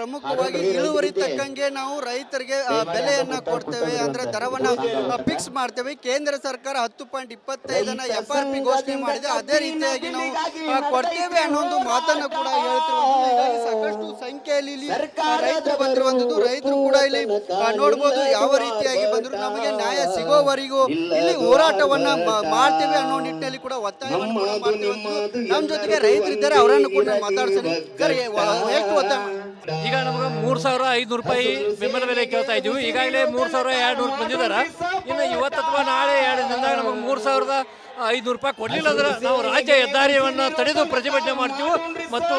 ಪ್ರಮುಖವಾಗಿ ಇಳುವರಿ ತಕ್ಕಂಗೆ ನಾವು ರೈತರಿಗೆ ಬೆಲೆಯನ್ನ ಕೊಡ್ತೇವೆ ಅಂದ್ರೆ ದರವನ್ನ ಫಿಕ್ಸ್ ಮಾಡ್ತೇವೆ. ಕೇಂದ್ರ ಸರ್ಕಾರ 10.25 FRP ಘೋಷಣೆ ಮಾಡಿದೆ. ಅದೇ ರೀತಿಯಾಗಿ ನಾವು ಕೊಡ್ತೇವೆ ಅನ್ನೋ ಒಂದು ಮಾತನ್ನ ಕೂಡ ಹೇಳ್ತಿರುವಂತದ್ದು. ಹೀಗಾಗಿ ಸಾಕಷ್ಟು ಸಂಖ್ಯೆಯಲ್ಲಿ ಇಲ್ಲಿ ರೈತರು ಬಂದಿರುವಂತದ್ದು. ರೈತರು ಕೂಡ ಇಲ್ಲಿ ನೋಡಬಹುದು ಯಾವ ರೀತಿಯಾಗಿ ಬಂದ್ರು ನಮಗೆ ನ್ಯಾಯ ಸಿಗೋವರೆಗೂ ಇಲ್ಲಿ ಹೋರಾಟವನ್ನ ಮಾಡ್ತೇವೆ ಅನ್ನೋ ನಿಟ್ಟಿನಲ್ಲಿ ಕೂಡ ಒತ್ತಾಯವನ್ನು ಕೂಡ ಮಾಡ್ತಿರುವಂತದ್ದು. ನಮ್ಮ ಜೊತೆಗೆ ರೈತರಿದ್ದಾರೆ, ಅವರನ್ನು ಕೂಡ ಮಾತಾಡ್ಸೋಣ. ಸರಿ, ಎಷ್ಟು ಒತ್ತಾಯ? ಈಗ ನಮಗೆ 3,500 ರೂಪಾಯಿ ಬೆಂಬಲ ಬೆಲೆ ಕೇಳ್ತಾ ಇದ್ದೀವಿ. ಈಗಾಗಲೇ 3,200 ಬಂದಿದ್ದಾರೆ. ಇನ್ನು ಇವತ್ತು ಅಥವಾ ನಾಳೆ 2 ದಿನದಾಗ ನಮಗೆ 3,500 ರೂಪಾಯಿ ಕೊಡಲಿಲ್ಲ ಅಂದ್ರೆ ನಾವು ರಾಜ್ಯ ಹೆದ್ದಾರಿಯನ್ನು ತಡೆದು ಪ್ರತಿಭಟನೆ ಮಾಡ್ತೀವಿ. ಮತ್ತು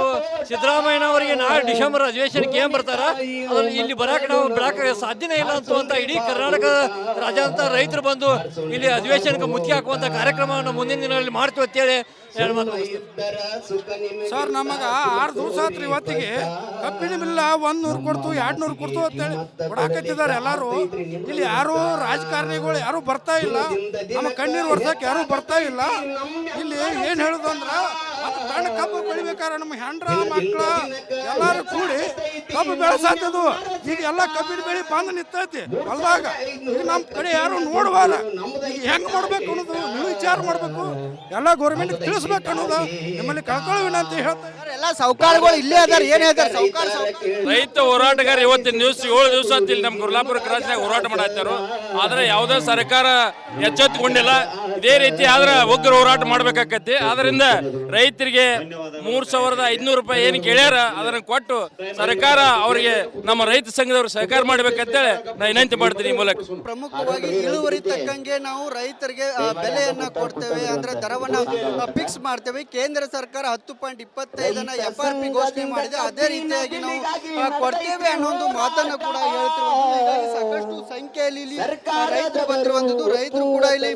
ಸಿದ್ದರಾಮಯ್ಯನವರಿಗೆ ನಾಳೆ ಡಿಸೆಂಬರ್ ಅಧಿವೇಶನಕ್ಕೆ ಏನು ಬರ್ತಾರ ಅದನ್ನು ಇಲ್ಲಿ ಬರೋಕೆ ನಾವು ಬಿಡೋಕೆ ಸಾಧ್ಯನೇ ಇಲ್ಲ ಅಂತ ಇಡೀ ಕರ್ನಾಟಕದ ರಾಜ್ಯಾದ್ಯಂತ ರೈತರು ಬಂದು ಇಲ್ಲಿ ಅಧಿವೇಶನಕ್ಕೆ ಮುತ್ತಿ ಹಾಕುವಂಥ ಕಾರ್ಯಕ್ರಮವನ್ನು ಮುಂದಿನ ದಿನಗಳಲ್ಲಿ ಮಾಡ್ತೀವಿ ಅಂತೇಳಿ ಸರ್. ನಮಗೆ 6 ದಿವಸ ಆತ್ರಿ ಇವತ್ತಿಗೆ ಕಬ್ಬಿನ ಬಿಲ್ಲ 100 ಕೊಡ್ತು 200 ಕೊಡ್ತು ಅಂತೇಳಿ ಕೊಡಾಕತ್ತಿದ್ದಾರೆ ಎಲ್ಲರೂ. ಇಲ್ಲಿ ಯಾರು ರಾಜಕಾರಣಿಗಳು ಯಾರು ಬರ್ತಾ ಇಲ್ಲ, ನಮ್ಮ ಕಣ್ಣೀರು ಒರ್ಸಕ್ಕೆ ಯಾರು ಬರ್ತಾ ಇಲ್ಲ. ಇಲ್ಲಿ ಏನ್ ಹೇಳುದು ಅಂದ್ರ ಸಣ್ಣ ಕಬ್ಬು ಬೆಳಿಬೇಕಾದ್ರೆ ನಮ್ಮ ಹೆಂಡ್ರ ಮಕ್ಕಳ ಎಲ್ಲಾರು ಕೂಡಿ ಕಬ್ಬು ಬೆಳೆಸಾತದು. ಈಗ ಎಲ್ಲ ಕಬ್ಬಿನ ಬೆಳೆ ಬಂದು ನಿಂತೈತಿ ಹೊಲ್ದಾಗ. ಈಗ ನಮ್ಮ ಕಡೆ ಯಾರು ನೋಡುವಲ್ಲ. ಈಗ ಹೆಂಗ್ ಮಾಡ್ಬೇಕು ಅನ್ನೋದು ನೀವು ವಿಚಾರ ಮಾಡ್ಬೇಕು. ಎಲ್ಲ ಗೌರ್ಮೆಂಟ್ ತಿಳಿಸ್ಬೇಕು ಅನ್ನೋದು ನಿಮ್ಮಲ್ಲಿ ಕಳ್ಕೊಳ್ಳೋ ವಿನಂತಿ ಹೇಳ್ತಾರೆ. ಎಲ್ಲ ಸೌಕಾರಗಳು ಇಲ್ಲೇ ಅದಾರ. ಏನ್ ಹೇಳ್ತಾರೆ ಸೌಕಾರ? ರೈತ ಹೋರಾಟಗಾರ ಇವತ್ತಿನ ದಿವಸ 7 ದಿವಸ ಅಂತ ಇಲ್ಲಿ ನಮ್ಮ ಗುರ್ಲಾಪುರ ಕ್ರಾಸ್ನಾಗ ಹೋರಾಟ ಮಾಡಾತ್ತಾರು. ಆದ್ರೆ ಯಾವುದೇ ಸರ್ಕಾರ ಎಚ್ಚೆತ್ತುಕೊಂಡಿಲ್ಲ. ಇದೇ ರೀತಿ ಆದ್ರೆ ಉಗ್ರ ಹೋರಾಟ ಮಾಡ್ಬೇಕಾಕತಿ. ಆದ್ರಿಂದ ರೈತರಿಗೆ 3,500 ರೂಪಾಯಿ ಏನು ಕೇಳ್ಯಾರ ಅದನ್ನ ಕೊಟ್ಟು ಸರ್ಕಾರ ಅವರಿಗೆ ನಮ್ಮ ರೈತ ಸಂಘದವರು ಸಹಕಾರ ಮಾಡ್ಬೇಕಂತೇಳಿ ನಾನು ವಿನಂತಿ ಮಾಡ್ತೀನಿ. ಈ ಮೂಲಕ ಪ್ರಮುಖವಾಗಿ ಇಳುವರಿ ತಕ್ಕಂಗೆ ನಾವು ರೈತರಿಗೆ ಬೆಲೆಯನ್ನ ಕೊಡ್ತೇವೆ ಅಂದ್ರೆ ದರವನ್ನ ಫಿಕ್ಸ್ ಮಾಡ್ತೇವೆ. ಕೇಂದ್ರ ಸರ್ಕಾರ 10.25 FRP ಘೋಷಣೆ ಮಾಡಿದೆ. ಅದೇ ರೀತಿಯಾಗಿ ನಾವು ಕೊಡ್ತೇವೆ ಅನ್ನೋ ಒಂದು ಮಾತನ್ನ ಕೂಡ ಹೇಳ್ತಿರುವಂತದ್ದು. ಹೀಗಾಗಿ ಸಾಕಷ್ಟು ಸಂಖ್ಯೆಯಲ್ಲಿ ಇಲ್ಲಿ ರೈತರು ಬಂದಿರುವಂತದ್ದು. ರೈತರು ಕೂಡ ಇಲ್ಲಿ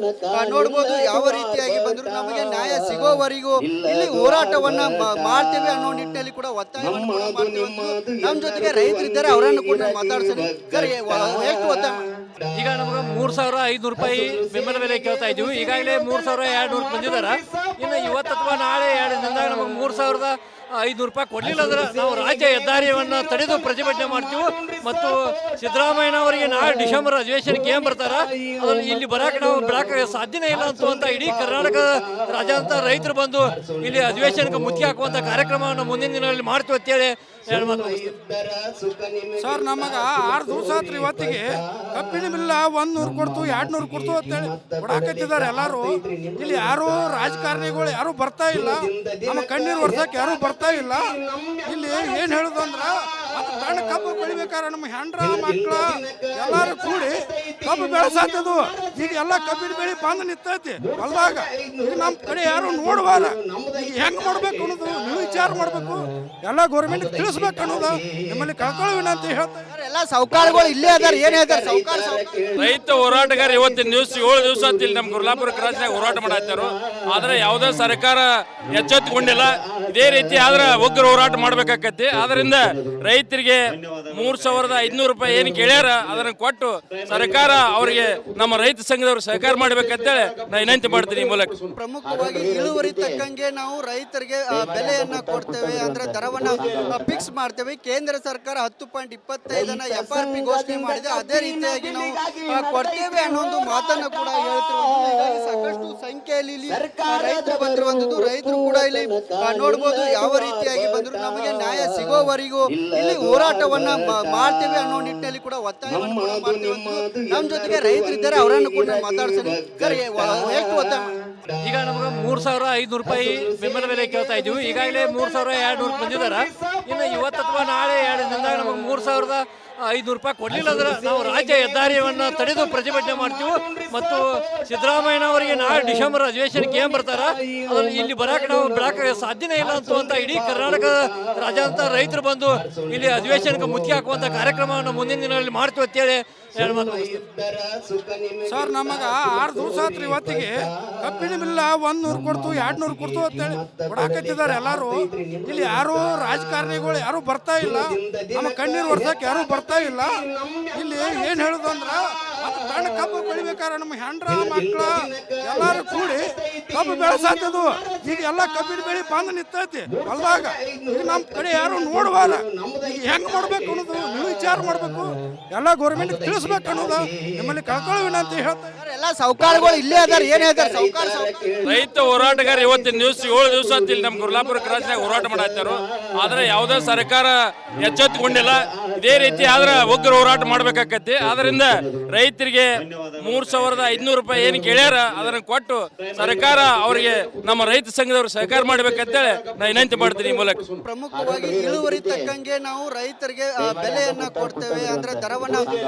ನೋಡಬಹುದು ಯಾವ ರೀತಿಯಾಗಿ ಬಂದ್ರು ನಮಗೆ ನ್ಯಾಯ ಸಿಗೋವರೆಗೂ ಇಲ್ಲಿ ಹೋರಾಟವನ್ನ ಮಾಡ್ತೇವೆ ಅನ್ನೋ ನಿಟ್ಟಿನಲ್ಲಿ ಕೂಡ ಒತ್ತಾಯವನ್ನು ಕೂಡ ಮಾಡ್ತಿರುವಂತದ್ದು. ನಮ್ಮ ಜೊತೆಗೆ ರೈತರಿದ್ದಾರೆ, ಅವರನ್ನು ಕೂಡ ಮಾತಾಡ್ಸೋಣ. ಸರಿ, ಎಷ್ಟು ಒತ್ತಾಯ? ಈಗ ನಮಗೆ 3,500 ರೂಪಾಯಿ ಬೆಂಬಲ ಬೆಲೆ ಕೇಳ್ತಾ ಇದ್ದೀವಿ. ಈಗಾಗಲೇ 3,200 ಬಂದಿದ್ದಾರೆ. ಇನ್ನು ಇವತ್ತು ಅಥವಾ ನಾಳೆ 2 ದಿನದಾಗ ನಮಗೆ 3,500 ರೂಪಾಯಿ ಕೊಡಲಿಲ್ಲ ಅಂದ್ರೆ ನಾವು ರಾಜ್ಯ ಹೆದ್ದಾರಿಯನ್ನು ತಡೆದು ಪ್ರತಿಭಟನೆ ಮಾಡ್ತೀವಿ. ಮತ್ತು ಸಿದ್ದರಾಮಯ್ಯನವರಿಗೆ ನಾಳೆ ಡಿಸೆಂಬರ್ ಅಧಿವೇಶನಕ್ಕೆ ಏನು ಬರ್ತಾರ ಅದನ್ನು ಇಲ್ಲಿ ಬರೋಕೆ ನಾವು ಬಿಡೋಕೆ ಸಾಧ್ಯನೇ ಇಲ್ಲ ಅಂತ ಇಡೀ ಕರ್ನಾಟಕದ ರಾಜ್ಯಾದ್ಯಂತ ರೈತರು ಬಂದು ಇಲ್ಲಿ ಅಧಿವೇಶನಕ್ಕೆ ಮುತ್ತಿ ಹಾಕುವಂಥ ಕಾರ್ಯಕ್ರಮವನ್ನು ಮುಂದಿನ ದಿನಗಳಲ್ಲಿ ಮಾಡ್ತೀವಿ ಅಂತೇಳಿ ಸರ್. ನಮಗೆ 6 ದಿವಸ ಆತ್ರಿ ಇವತ್ತಿಗೆ ಕಬ್ಬಿನ ಬಿಲ್ಲ 100 ಕೊಡ್ತು 200 ಕೊಡ್ತು ಅಂತೇಳಿ ಕೊಡಾಕತ್ತಿದ್ದಾರೆ ಎಲ್ಲರೂ. ಇಲ್ಲಿ ಯಾರು ರಾಜಕಾರಣಿಗಳು ಯಾರು ಬರ್ತಾ ಇಲ್ಲ, ನಮ್ಮ ಕಣ್ಣೀರು ಒರ್ಸಕ್ಕೆ ಯಾರು ಬರ್ತಾ ಇಲ್ಲ. ಇಲ್ಲಿ ಏನ್ ಹೇಳುದು ಅಂದ್ರ ಸಣ್ಣ ಕಬ್ಬು ಬೆಳಿಬೇಕಾದ್ರೆ ನಮ್ಮ ಹೆಂಡ್ರ ಮಕ್ಕಳ ಎಲ್ಲಾರು ಕೂಡಿ ಕಬ್ಬು ಬೆಳೆಸಾತದು. ಈಗ ಎಲ್ಲ ಕಬ್ಬಿನ ಬೆಳೆ ಬಂದು ನಿಂತೈತಿ ಹೊಲ್ದಾಗ. ಈಗ ನಮ್ಮ ಕಡೆ ಯಾರು ನೋಡುವಲ್ಲ. ಈಗ ಹೆಂಗ್ ಮಾಡ್ಬೇಕು ಅನ್ನೋದು ನೀವು ವಿಚಾರ ಮಾಡ್ಬೇಕು. ಎಲ್ಲ ಗೌರ್ಮೆಂಟ್ ತಿಳಿಸ್ಬೇಕು ಅನ್ನೋದು ನಿಮ್ಮಲ್ಲಿ ಕಳ್ಕೊಳ್ಳೋ ವಿನಂತಿ ಹೇಳ್ತಾರೆ. ಎಲ್ಲ ಸೌಕಾರಗಳು ಇಲ್ಲೇ ಅದಾರ. ಏನ್ ಹೇಳ್ತಾರೆ ಸೌಕಾರ? ರೈತ ಹೋರಾಟಗಾರ ಇವತ್ತಿನ ದಿವಸ 7 ದಿವಸ ಅಂತ ಇಲ್ಲಿ ನಮ್ಮ ಗುರ್ಲಾಪುರ ಕ್ರಾಸ್ನಾಗ ಹೋರಾಟ ಮಾಡಾತ್ತಾರು. ಆದ್ರೆ ಯಾವುದೇ ಸರ್ಕಾರ ಎಚ್ಚೆತ್ತುಕೊಂಡಿಲ್ಲ. ಇದೇ ರೀತಿ ಆದ್ರೆ ಉಗ್ರ ಹೋರಾಟ ಮಾಡ್ಬೇಕಾಕತಿ. ಆದ್ರಿಂದ ರೈತರಿಗೆ 3,500 ರೂಪಾಯಿ ಏನು ಕೇಳ್ಯಾರ ಅದನ್ನ ಕೊಟ್ಟು ಸರ್ಕಾರ ಅವರಿಗೆ ನಮ್ಮ ರೈತ ಸಂಘದವರು ಸಹಕಾರ ಮಾಡ್ಬೇಕಂತೇಳಿ ನಾನು ವಿನಂತಿ ಮಾಡ್ತೀನಿ. ಈ ಮೂಲಕ ಪ್ರಮುಖವಾಗಿ ಇಳುವರಿ ತಕ್ಕಂಗೆ ನಾವು ರೈತರಿಗೆ ಬೆಲೆಯನ್ನ ಕೊಡ್ತೇವೆ ಅಂದ್ರೆ ದರವನ್ನ ಫಿಕ್ಸ್ ಮಾಡ್ತೇವೆ. ಕೇಂದ್ರ ಸರ್ಕಾರ 10.25 FRP ಘೋಷಣೆ ಮಾಡಿದೆ. ಅದೇ ರೀತಿಯಾಗಿ ನಾವು ಕೊಡ್ತೇವೆ ಅನ್ನೋ ಒಂದು ಮಾತನ್ನ ಕೂಡ ಹೇಳ್ತಿರುವಂತದ್ದು. ಹೀಗಾಗಿ ಸಾಕಷ್ಟು ಸಂಖ್ಯೆಯಲ್ಲಿ ಇಲ್ಲಿ ರೈತರು ಬಂದಿರುವಂತದ್ದು. ರೈತರು ಕೂಡ ಇಲ್ಲಿ ನೋಡಬಹುದು ಯಾವ ರೀತಿಯಾಗಿ ಬಂದ್ರು ನಮಗೆ ನ್ಯಾಯ ಸಿಗೋವರೆಗೂ ಇಲ್ಲಿ ಹೋರಾಟವನ್ನ ಮಾಡ್ತೇವೆ ಅನ್ನೋ ನಿಟ್ಟಿನಲ್ಲಿ ಕೂಡ ಒತ್ತಾಯವನ್ನು ಕೂಡ ಮಾಡ್ತಿರುವಂತದ್ದು. ನಮ್ಮ ಜೊತೆಗೆ ರೈತರಿದ್ದಾರೆ, ಅವರನ್ನು ಕೂಡ ಮಾತಾಡ್ಸೋಣ. ಸರಿ, ಎಷ್ಟು ಒತ್ತಾಯ? ಈಗ ನಮಗೆ 3,500 ರೂಪಾಯಿ ಬೆಂಬಲ ಬೆಲೆ ಕೇಳ್ತಾ ಇದ್ದೀವಿ. ಈಗಾಗಲೇ 3,200 ಬಂದಿದ್ದಾರೆ. ಇನ್ನು ಇವತ್ತು ಅಥವಾ ನಾಳೆ 2 ದಿನದಾಗ ನಮಗೆ 3,500 ರೂಪಾಯಿ ಕೊಡಲಿಲ್ಲ ಅಂದ್ರೆ ನಾವು ರಾಜ್ಯ ಹೆದ್ದಾರಿಯನ್ನು ತಡೆದು ಪ್ರತಿಭಟನೆ ಮಾಡ್ತೀವಿ. ಮತ್ತು ಸಿದ್ದರಾಮಯ್ಯನವರಿಗೆ ನಾಳೆ ಡಿಸೆಂಬರ್ ಅಧಿವೇಶನಕ್ಕೆ ಏನು ಬರ್ತಾರ ಅದನ್ನು ಇಲ್ಲಿ ಬರೋಕೆ ನಾವು ಬಿಡೋಕೆ ಸಾಧ್ಯನೇ ಇಲ್ಲ ಅಂತ ಇಡೀ ಕರ್ನಾಟಕದ ರಾಜ್ಯಾದ್ಯಂತ ರೈತರು ಬಂದು ಇಲ್ಲಿ ಅಧಿವೇಶನಕ್ಕೆ ಮುತ್ತಿ ಹಾಕುವಂಥ ಕಾರ್ಯಕ್ರಮವನ್ನು ಮುಂದಿನ ದಿನಗಳಲ್ಲಿ ಮಾಡ್ತೀವಿ ಅಂತೇಳಿ ಸರ್. ನಮಗೆ 6 ದಿವಸ ಆತ್ರಿ ಇವತ್ತಿಗೆ ಕಬ್ಬಿನ ಬಿಲ್ಲ 100 ಕೊಡ್ತು 200 ಕೊಡ್ತು ಅಂತೇಳಿ ಕೊಡಾಕತ್ತಿದ್ದಾರೆ ಎಲ್ಲರೂ. ಇಲ್ಲಿ ಯಾರು ರಾಜಕಾರಣಿಗಳು ಯಾರು ಬರ್ತಾ ಇಲ್ಲ, ನಮ್ಮ ಕಣ್ಣೀರು ಒರ್ಸಕ್ಕೆ ಯಾರು ಬರ್ತಾ ಇಲ್ಲ. ಇಲ್ಲಿ ಏನ್ ಹೇಳುದು ಅಂದ್ರ ಮತ್ತು ಸಣ್ಣ ಕಬ್ಬು ಬೆಳಿಬೇಕಾದ್ರೆ ನಮ್ಮ ಹೆಂಡ್ರ ಮಕ್ಕಳ ಎಲ್ಲರೂ ಕೂಡಿ ಕಬ್ಬು ಬೆಳೆಸತ್ತದು. ಈಗ ಎಲ್ಲ ಕಬ್ಬಿನ ಬೆಳೆ ಬಂದು ನಿಂತೈತಿ ಹೊಲ್ದಾಗ. ಈಗ ನಮ್ಮ ಕಡೆ ಯಾರು ನೋಡುವಲ್ಲ. ಈಗ ಹೆಂಗ್ ಮಾಡ್ಬೇಕು ಅನ್ನೋದು ನೀವು ವಿಚಾರ ಮಾಡ್ಬೇಕು. ಎಲ್ಲ ಗೌರ್ಮೆಂಟ್ ತಿಳಿಸ್ಬೇಕು ಅನ್ನೋದು ನಿಮ್ಮಲ್ಲಿ ಕಳ್ಕೊಳ್ಳೋ ವಿನಂತಿ ಹೇಳ್ತಾರೆ. ಎಲ್ಲ ಸಾವುಕಾರಗಳು ಇಲ್ಲೇ ಅದಾರ, ಏನ್ ಹೇಳ್ತಾರೆ ಸಾವುಕಾರ? ರೈತ ಹೋರಾಟಗಾರ ಇವತ್ತಿನ ದಿವಸ 7 ದಿವಸ ಅಂತ ಇಲ್ಲಿ ನಮ್ಮ ಗುರುಲಾಪುರ ಕ್ರಾಸ್ನಾಗ ಹೋರಾಟ ಮಾಡಾಕ್ತಾರೋ. ಆದ್ರೆ ಯಾವುದೇ ಸರ್ಕಾರ ಎಚ್ಚೆತ್ತುಕೊಂಡಿಲ್ಲ. ಇದೇ ರೀತಿ ಆದ್ರೆ ಒಗ್ಗರ ಹೋರಾಟ ಮಾಡ್ಬೇಕಾಕತಿ. ಆದ್ರಿಂದ ರೈತರಿಗೆ 3,500 ರೂಪಾಯಿ ಏನು ಕೇಳ್ಯಾರ ಅದನ್ನ ಕೊಟ್ಟು ಸರ್ಕಾರ ಅವರಿಗೆ ನಮ್ಮ ರೈತ ಸಂಘದವ್ರು ಸಹಕಾರ ಮಾಡ್ಬೇಕಂತೇಳಿ ನಾ ವಿನಂತಿ ಮಾಡ್ತೀನಿ ಈ ಮೂಲಕ. ಪ್ರಮುಖವಾಗಿ ಇಳುವರಿ ತಕ್ಕಂಗೆ ನಾವು ರೈತರಿಗೆ ಬೆಲೆಯನ್ನ ಕೊಡ್ತೇವೆ, ಅಂದ್ರೆ ದರವನ್ನ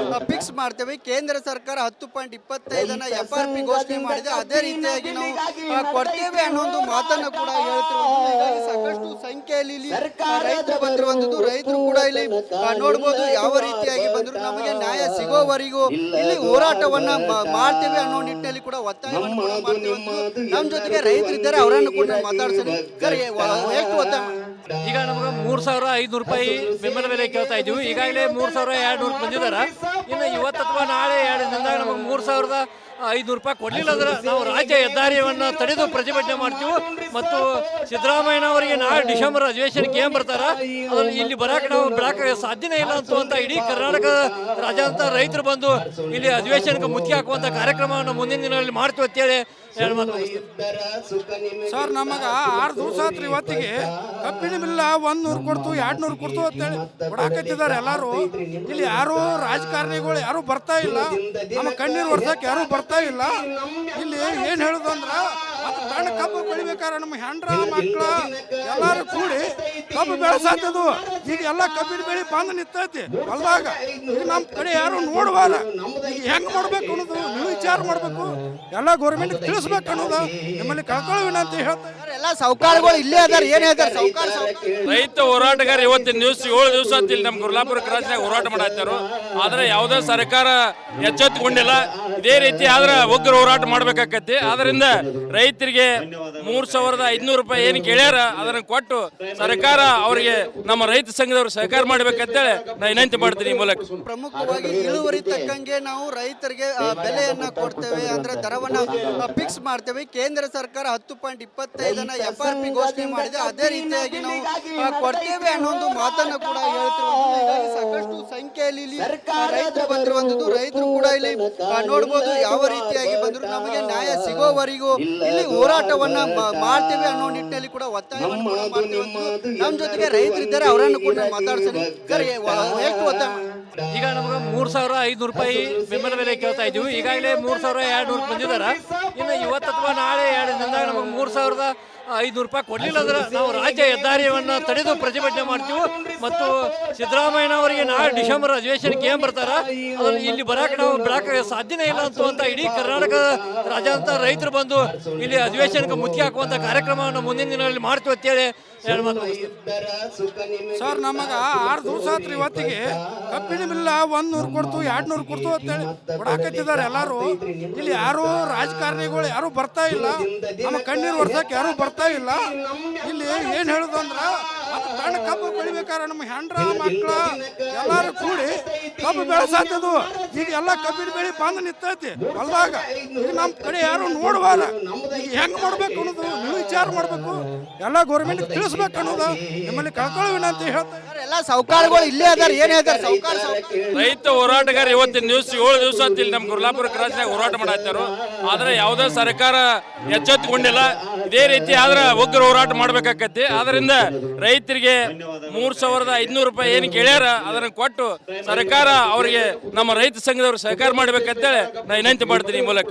ಫಿಕ್ಸ್ ಮಾಡ್ತೇವೆ. ಕೇಂದ್ರ ಸರ್ಕಾರ 10.25 FRP ಘೋಷಣೆ ಮಾಡಿದೆ. ಅದೇ ರೀತಿಯಾಗಿ ನಾವು ಕೊಡ್ತೇವೆ ಅನ್ನೋ ಒಂದು ಮಾತನ್ನು ಕೂಡ ಹೇಳ್ತಿರುವಂತದ್ದು. ಹೀಗಾಗಿ ಸಾಕಷ್ಟು ಸಂಖ್ಯೆಯಲ್ಲಿ ಇಲ್ಲಿ ರೈತರು ಬಂದಿರುವಂತದ್ದು. ರೈತರು ಕೂಡ ಇಲ್ಲಿ ನೋಡ್ಬೋದು ಯಾವ ರೀತಿಯಾಗಿ ಬಂದ್ರು. ನಮಗೆ ನ್ಯಾಯ ಸಿಗೋವರೆಗೂ ಇಲ್ಲಿ ಹೋರಾಟವನ್ನ ಮಾಡ್ತೇವೆ ಅನ್ನೋ ನಿಟ್ಟಿನಲ್ಲಿ ಕೂಡ ಒತ್ತಾಯವನ್ನು ಕೂಡ ಮಾಡ್ತಿರುವಂತದ್ದು. ನಮ್ಮ ಜೊತೆಗೆ ರೈತರಿದ್ದಾರೆ, ಅವರನ್ನು ಕೂಡ ಮಾತಾಡ್ತೀನಿ. ಸರ್, ಎಷ್ಟು ಒತ್ತಾಯ? ಈಗ ನಮ್ಗೆ 3,500 ರೂಪಾಯಿ ಬೆಂಬಲ ಬೆಲೆ ಕೇಳ್ತಾ ಇದ್ದೀವಿ. ಈಗಾಗಲೇ 3,200 ಬಂದಿದ್ದಾರೆ. ಇನ್ನು ಇವತ್ತು ಅಥವಾ ನಾಳೆ 2 ದಿನದಾಗ ನಮಗೆ 3,500 ರೂಪಾಯಿ ಕೊಡಲಿಲ್ಲ ಅಂದ್ರೆ ನಾವು ರಾಜ್ಯ ಹೆದ್ದಾರಿಯನ್ನು ತಡೆದು ಪ್ರತಿಭಟನೆ ಮಾಡ್ತೀವಿ. ಮತ್ತು ಸಿದ್ದರಾಮಯ್ಯನವರಿಗೆ ನಾಳೆ ಡಿಸೆಂಬರ್ ಅಧಿವೇಶನಕ್ಕೆ ಏನು ಬರ್ತಾರ ಅದನ್ನು ಇಲ್ಲಿ ಬರಕ್ಕೆ ನಾವು ಬಿಡಕ್ಕೆ ಸಾಧ್ಯನೇ ಇಲ್ಲ ಅಂತ ಇಡೀ ಕರ್ನಾಟಕದ ರಾಜ್ಯಾದ್ಯಂತ ರೈತರು ಬಂದು ಇಲ್ಲಿ ಅಧಿವೇಶನಕ್ಕೆ ಮುತ್ತಿಗೆ ಹಾಕುವಂಥ ಕಾರ್ಯಕ್ರಮವನ್ನು ಮುಂದಿನ ದಿನಗಳಲ್ಲಿ ಮಾಡ್ತೀವಿ ಅಂತೇಳಿ ಹೇಳಿ ಮಾತು. ಸರ್, ನಮಗ 6 ದಿವಸ ಆತ್ರಿ ಇವತ್ತಿಗೆ ಕಬ್ಬಿನ ಬಿಲ್ಲ 100 ಕೊಡ್ತು 200 ಕೊಡ್ತು ಅಂತೇಳಿ ಕೊಡಾಕತ್ತಿದ್ದಾರೆ ಎಲ್ಲರೂ. ಇಲ್ಲಿ ಯಾರು ರಾಜಕಾರಣಿಗಳು ಯಾರು ಬರ್ತಾ ಇಲ್ಲ. ನಮ್ಮ ಕಣ್ಣೀರು ಒರ್ಸಕ್ಕೆ ಯಾರು ಬರ್ತಾ ಇಲ್ಲ. ಇಲ್ಲಿ ಏನ್ ಹೇಳುದು ಅಂದ್ರ ಸಣ್ಣ ಕಬ್ಬು ಬೆಳಿಬೇಕಾದ್ರೆ ನಮ್ಮ ಹೆಂಡ್ರ ಮಕ್ಕಳ ಎಲ್ಲರೂ ಕೂಡಿ ಕಬ್ಬು ಬೆಳೆಸತ್ತದು. ಈಗ ಎಲ್ಲ ಕಬ್ಬಿನ ಬೆಳೆ ಬಂದು ನಿಂತೈತಿ ಹೊಲ್ದಾಗ. ಈಗ ನಮ್ಮ ಕಡೆ ಯಾರು ನೋಡುವಲ್ಲ. ಈಗ ಹೆಂಗ್ ಮಾಡ್ಬೇಕು ಅನ್ನೋದು ನೀವು ವಿಚಾರ ಮಾಡ್ಬೇಕು. ಎಲ್ಲ ಗೌರ್ಮೆಂಟ್ ತಿಳಿಸ್ಬೇಕು ಅನ್ನೋದು ನಿಮ್ಮಲ್ಲಿ ಕಳ್ಕೊಳ್ಳೋ ವಿನಂತಿ ಹೇಳ್ತಾರೆ. ಎಲ್ಲ ಸಾವುಕಾರಗಳು ಇಲ್ಲೇ ಅದಾರ, ಏನ್ ಹೇಳ್ತಾರೆ ಸಾವುಕಾರ? ರೈತ ಹೋರಾಟಗಾರ ಇವತ್ತಿನ ದಿವಸ 7 ದಿವಸ ಅಂತ ಇಲ್ಲಿ ನಮ್ಮ ಗುರುಲಾಪುರ ಕ್ರಾಸ್ನಾಗ ಹೋರಾಟ ಮಾಡಾಕ್ತಾರೋ. ಆದ್ರೆ ಯಾವುದೇ ಸರ್ಕಾರ ಎಚ್ಚೆತ್ತುಕೊಂಡಿಲ್ಲ. ಇದೇ ರೀತಿ ಆದ್ರೆ ಒಗ್ಗರ ಹೋರಾಟ ಮಾಡ್ಬೇಕಾಕತಿ. ಆದ್ರಿಂದ ರೈತರಿಗೆ 3,500 ರೂಪಾಯಿ ಏನು ಕೇಳ್ಯಾರ ಅದನ್ನ ಕೊಟ್ಟು ಸರ್ಕಾರ ಅವರಿಗೆ ನಮ್ಮ ರೈತ ಸಂಘದವ್ರು ಸಹಕಾರ ಮಾಡ್ಬೇಕಂತೇಳಿ ನಾ ವಿನಂತಿ ಮಾಡ್ತೀನಿ ಈ ಮೂಲಕ. ಪ್ರಮುಖವಾಗಿ ಇಳುವರಿ ತಕ್ಕಂಗೆ ನಾವು ರೈತರಿಗೆ ಬೆಲೆಯನ್ನ ಕೊಡ್ತೇವೆ, ಅಂದ್ರೆ ದರವನ್ನ ಫಿಕ್ಸ್ ಮಾಡ್ತೇವೆ. ಕೇಂದ್ರ ಸರ್ಕಾರ 10.25 FRP ಘೋಷಣೆ ಮಾಡಿದೆ. ಅದೇ ರೀತಿಯಾಗಿ ನಾವು ಕೊಡ್ತೇವೆ ಅನ್ನೋ ಒಂದು ಮಾತನ್ನು ಕೂಡ ಹೇಳ್ತಿರುವಂತದ್ದು. ಹೀಗಾಗಿ ಸಾಕಷ್ಟು ಸಂಖ್ಯೆಯಲ್ಲಿ ಇಲ್ಲಿ ರೈತರು ಬಂದಿರುವಂತದ್ದು. ರೈತರು ಕೂಡ ಇಲ್ಲಿ ನೋಡ್ಬೋದು ಯಾವ ರೀತಿಯಾಗಿ ಬಂದ್ರು. ನಮಗೆ ನ್ಯಾಯ ಸಿಗೋವರೆಗೂ ಇಲ್ಲಿ ಹೋರಾಟವನ್ನ ಮಾಡ್ತೇವೆ ಅನ್ನೋ ನಿಟ್ಟಿನಲ್ಲಿ ಕೂಡ ಒತ್ತಾಯವನ್ನು ಕೂಡ ಮಾಡ್ತಿರುವಂತದ್ದು. ನಮ್ಮ ಜೊತೆಗೆ ರೈತರಿದ್ದಾರೆ, ಅವರನ್ನು ಕೂಡ ಮಾತಾಡ್ತೀನಿ. ಸರ್, ಎಷ್ಟು ಒತ್ತಾಯ? ಈಗ ನಮ್ಗೆ 3,500 ರೂಪಾಯಿ ಬೆಂಬಲ ಬೆಲೆ ಕೇಳ್ತಾ ಇದ್ದೀವಿ. ಈಗಾಗಲೇ 3,200 ಬಂದಿದ್ದಾರೆ. ಇನ್ನು ಇವತ್ತು ಅಥವಾ ನಾಳೆ 2 ದಿನದಾಗ ನಮಗೆ 3,500 ರೂಪಾಯಿ ಕೊಡಲಿಲ್ಲ ಅಂದ್ರೆ ನಾವು ರಾಜ್ಯ ಹೆದ್ದಾರಿಯನ್ನು ತಡೆದು ಪ್ರತಿಭಟನೆ ಮಾಡ್ತೀವಿ. ಮತ್ತು ಸಿದ್ದರಾಮಯ್ಯನವರಿಗೆ ನಾಳೆ ಡಿಸೆಂಬರ್ ಅಧಿವೇಶನಕ್ಕೆ ಏನು ಬರ್ತಾರ ಅದನ್ನು ಇಲ್ಲಿ ಬರಕ್ಕೆ ನಾವು ಬಿಡಕ್ಕೆ ಸಾಧ್ಯನೇ ಇಲ್ಲ ಅಂತ ಇಡೀ ಕರ್ನಾಟಕದ ರಾಜ್ಯಾದ್ಯಂತ ರೈತರು ಬಂದು ಇಲ್ಲಿ ಅಧಿವೇಶನಕ್ಕೆ ಮುತ್ತಿಗೆ ಹಾಕುವಂಥ ಕಾರ್ಯಕ್ರಮವನ್ನು ಮುಂದಿನ ದಿನಗಳಲ್ಲಿ ಮಾಡ್ತೀವಿ ಅಂತೇಳಿ ಹೇಳಿ ಮಾತು. ಸರ್, ನಮಗ 6 ದಿವಸ ಆತ್ರಿ ಇವತ್ತಿಗೆ ಕಬ್ಬಿನ ಬಿಲ್ಲ 100 ಕೊಡ್ತು 200 ಕೊಡ್ತು ಅಂತೇಳಿ ಕೊಡಾಕತ್ತಿದ್ದಾರೆ ಎಲ್ಲರೂ. ಇಲ್ಲಿ ಯಾರು ರಾಜಕಾರಣಿಗಳು ಯಾರು ಬರ್ತಾ ಇಲ್ಲ. ನಮ್ಮ ಕಣ್ಣೀರು ಒರ್ಸಕ್ಕೆ ಯಾರು ಬರ್ತಾ ಇಲ್ಲ. ಇಲ್ಲಿ ಏನ್ ಹೇಳುದು ಅಂದ್ರ ಸಣ್ಣ ಕಬ್ಬು ಬೆಳಿಬೇಕಾದ್ರೆ ನಮ್ಮ ಹೆಂಡ್ರ ಮಕ್ಕಳ ಎಲ್ಲರೂ ಕೂಡಿ ಕಬ್ಬು ಬೆಳೆಸತ್ತದು. ಈಗ ಎಲ್ಲ ಕಬ್ಬಿನ ಬೆಳೆ ಬಂದು ನಿಂತೈತಿ ಹೊಲ್ದಾಗ. ಈಗ ನಮ್ಮ ಕಡೆ ಯಾರು ನೋಡುವಲ್ಲ. ಈಗ ಹೆಂಗ್ ಮಾಡ್ಬೇಕು ಅನ್ನೋದು ನೀವು ವಿಚಾರ ಮಾಡ್ಬೇಕು. ಎಲ್ಲ ಗೌರ್ಮೆಂಟ್ ತಿಳಿಸ್ಬೇಕು ಅನ್ನೋದು ನಿಮ್ಮಲ್ಲಿ ಕಳ್ಕೊಳ್ಳೋ ವಿನಂತಿ ಹೇಳ್ತಾರೆ. ಎಲ್ಲ ಸಾವುಕಾರಗಳು ಇಲ್ಲೇ ಅದಾರ, ಏನ್ ಹೇಳ್ತಾರೆ ಸಾವುಕಾರ? ರೈತ ಹೋರಾಟಗಾರ ಇವತ್ತಿನ ದಿವಸ 7 ದಿವಸ ಅಂತ ಇಲ್ಲಿ ನಮ್ಮ ಗುರುಲಾಪುರ ಕ್ರಾಸ್ನಾಗ ಹೋರಾಟ ಮಾಡಾಕ್ತಾರೋ. ಆದ್ರೆ ಯಾವುದೇ ಸರ್ಕಾರ ಎಚ್ಚೆತ್ತುಕೊಂಡಿಲ್ಲ. ಇದೇ ರೀತಿ ಆದ್ರೆ ಒಗ್ಗರ ಹೋರಾಟ ಮಾಡ್ಬೇಕಾಕತಿ. ಆದ್ರಿಂದ ರೈತರಿಗೆ 3,500 ರೂಪಾಯಿ ಏನು ಕೇಳ್ಯಾರ ಅದನ್ನ ಕೊಟ್ಟು ಸರ್ಕಾರ ಅವರಿಗೆ ನಮ್ಮ ರೈತ ಸಂಘದವ್ರು ಸಹಕಾರ ಮಾಡ್ಬೇಕಂತೇಳಿ ನಾ ವಿನಂತಿ ಮಾಡ್ತೀನಿ ಈ ಮೂಲಕ.